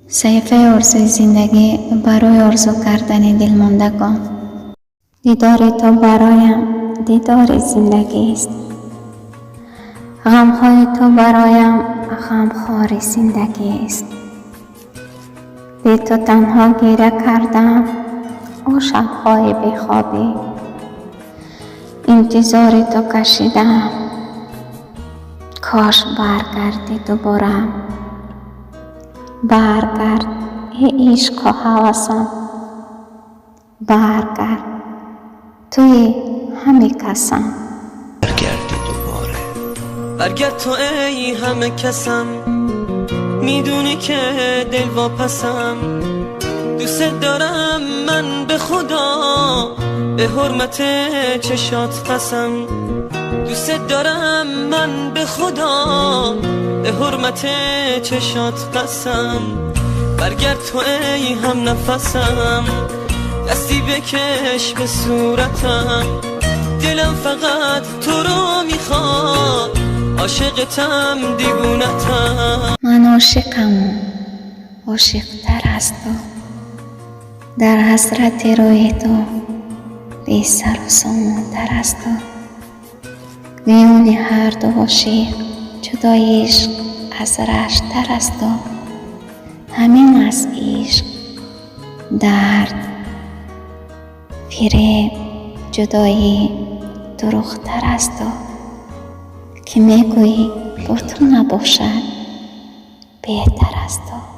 صحیفه آرزوی زندگی برای آرزو کردن دلماندگان. دیدار تو برایم دیدار زندگی است. غمهای تو برایم غمخوار زندگی است. بی تو تنها گریه کردم او شبهای بیخوابی. انتظار تو کشیدم کاش برگردی دوباره. برگرد ای عشق و هوسم، برگرد توی همه کسم. برگردی دوباره، برگرد تو ای همه کسم. میدونی که دل واپسم، دوست دارم من به خدا، به حرمت چشات قسم. دوست دارم من به خدا، به حرمت چشات قسم. برگرد تو ای هم نفسم، دستی بکش به صورتم. دلم فقط تو رو میخواد، عاشقتم دیوونتم. من عاشقم، عاشق‌تر از تو، در حسرت روی تو بی سر و سامان‌تر از تو. میون هر دو عاشق جدای عشق از رشت‌تر از تو. همین از عشق درد فریب جدایی دروغ‌تر از تو، که میگویی با تو نباشد بهتر از تو.